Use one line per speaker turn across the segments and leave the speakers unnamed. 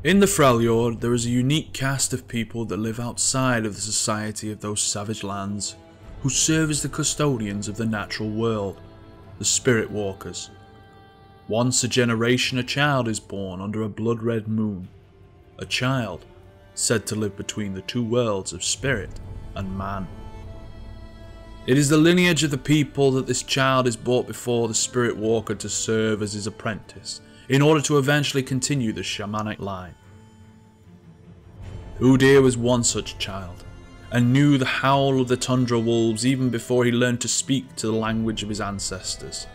In the Freljord, there is a unique caste of people that live outside of the society of those savage lands, who serve as the custodians of the natural world, the Spirit Walkers. Once a generation, a child is born under a blood-red moon, a child said to live between the two worlds of spirit and man. It is the lineage of the people that this child is brought before the Spirit Walker to serve as his apprentice, in order to eventually continue the shamanic line. Udyr was one such child, and knew the howl of the tundra wolves even before he learned to speak to the language of his ancestors.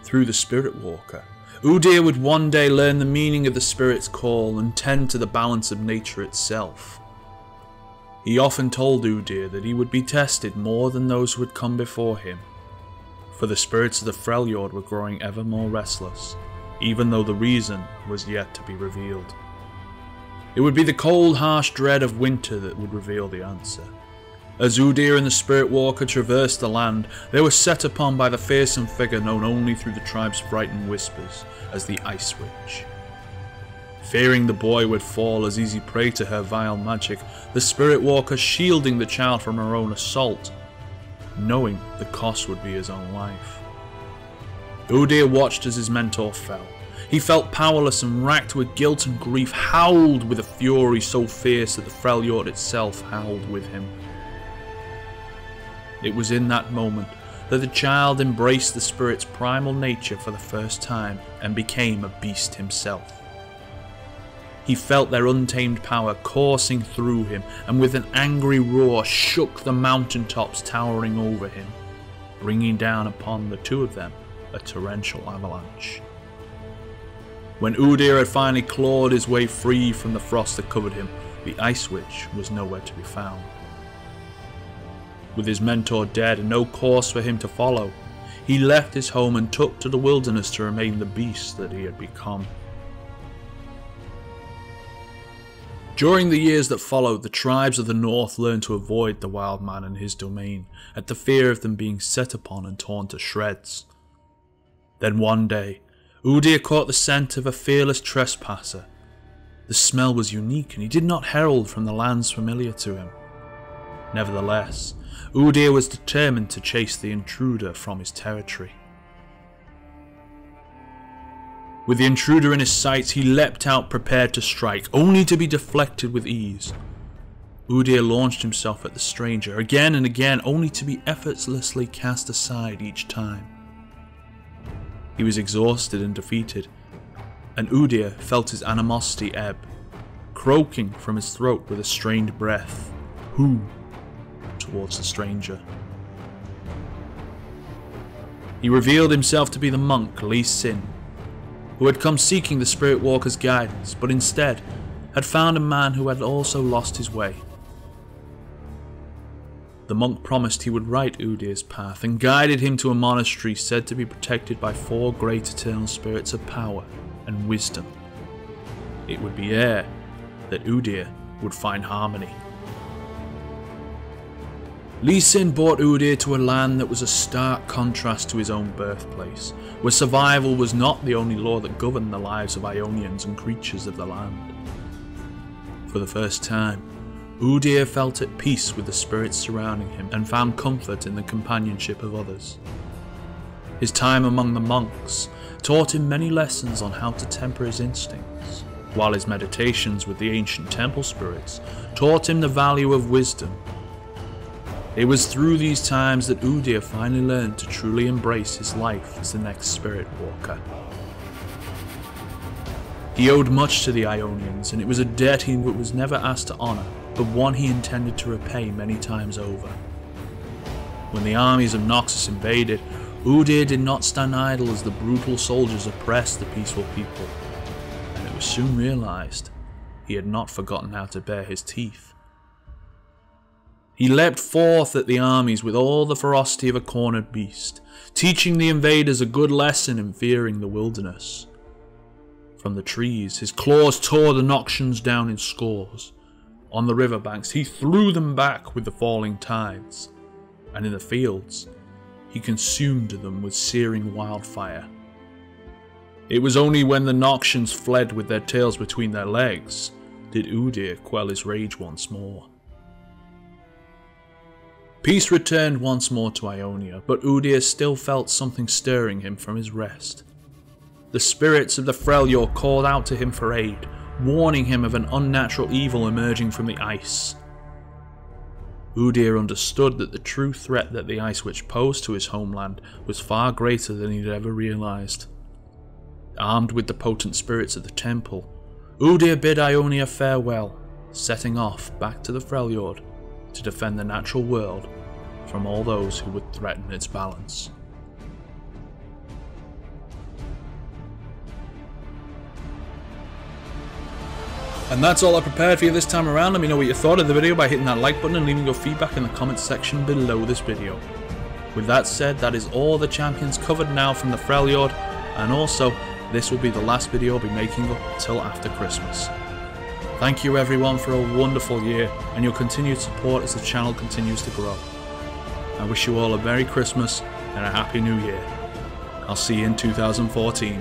Through the Spirit Walker, Udyr would one day learn the meaning of the Spirit's call and tend to the balance of nature itself. He often told Udyr that he would be tested more than those who had come before him, for the spirits of the Freljord were growing ever more restless, even though the reason was yet to be revealed. It would be the cold, harsh dread of winter that would reveal the answer. As Udyr and the Spirit Walker traversed the land, they were set upon by the fearsome figure known only through the tribe's frightened whispers as the Ice Witch. Fearing the boy would fall as easy prey to her vile magic, the Spirit Walker shielding the child from her own assault, knowing the cost would be his own life. Udyr watched as his mentor fell. He felt powerless and racked with guilt and grief, howled with a fury so fierce that the Freljord itself howled with him. It was in that moment that the child embraced the spirit's primal nature for the first time and became a beast himself. He felt their untamed power coursing through him, and with an angry roar shook the mountaintops towering over him, bringing down upon the two of them a torrential avalanche. When Udyr had finally clawed his way free from the frost that covered him, the Ice Witch was nowhere to be found. With his mentor dead and no course for him to follow, he left his home and took to the wilderness to remain the beast that he had become. During the years that followed, the tribes of the north learned to avoid the wild man and his domain, at the fear of them being set upon and torn to shreds. Then one day, Udyr caught the scent of a fearless trespasser. The smell was unique, and he did not herald from the lands familiar to him. Nevertheless, Udyr was determined to chase the intruder from his territory. With the intruder in his sights, he leapt out prepared to strike, only to be deflected with ease. Udyr launched himself at the stranger again and again, only to be effortlessly cast aside each time. He was exhausted and defeated, and Udyr felt his animosity ebb, croaking from his throat with a strained breath, "Who?" towards the stranger. He revealed himself to be the monk Lee Sin, who had come seeking the Spirit Walker's guidance, but instead had found a man who had also lost his way. The monk promised he would right Udyr's path and guided him to a monastery said to be protected by 4 great eternal spirits of power and wisdom. It would be there that Udyr would find harmony. Lee Sin brought Udyr to a land that was a stark contrast to his own birthplace, where survival was not the only law that governed the lives of Ionians and creatures of the land. For the first time, Udyr felt at peace with the spirits surrounding him and found comfort in the companionship of others. His time among the monks taught him many lessons on how to temper his instincts, while his meditations with the ancient temple spirits taught him the value of wisdom. It was through these times that Udyr finally learned to truly embrace his life as the next Spirit Walker. He owed much to the Ionians, and it was a debt he was never asked to honour, but one he intended to repay many times over. When the armies of Noxus invaded, Udyr did not stand idle as the brutal soldiers oppressed the peaceful people, and it was soon realised he had not forgotten how to bare his teeth. He leapt forth at the armies with all the ferocity of a cornered beast, teaching the invaders a good lesson in fearing the wilderness. From the trees, his claws tore the Noxians down in scores. On the riverbanks, he threw them back with the falling tides, and in the fields, he consumed them with searing wildfire. It was only when the Noxians fled with their tails between their legs did Udyr quell his rage once more. Peace returned once more to Ionia, but Udyr still felt something stirring him from his rest. The spirits of the Freljord called out to him for aid, warning him of an unnatural evil emerging from the ice. Udyr understood that the true threat that the Ice Witch posed to his homeland was far greater than he'd ever realised. Armed with the potent spirits of the temple, Udyr bid Ionia farewell, setting off back to the Freljord to defend the natural world from all those who would threaten its balance. And that's all I prepared for you this time around. Let me know what you thought of the video by hitting that like button and leaving your feedback in the comments section below this video. With that said, that is all the champions covered now from the Freljord, and also this will be the last video I'll be making up until after Christmas. Thank you everyone for a wonderful year and your continued support as the channel continues to grow. I wish you all a Merry Christmas and a Happy New Year. I'll see you in 2014.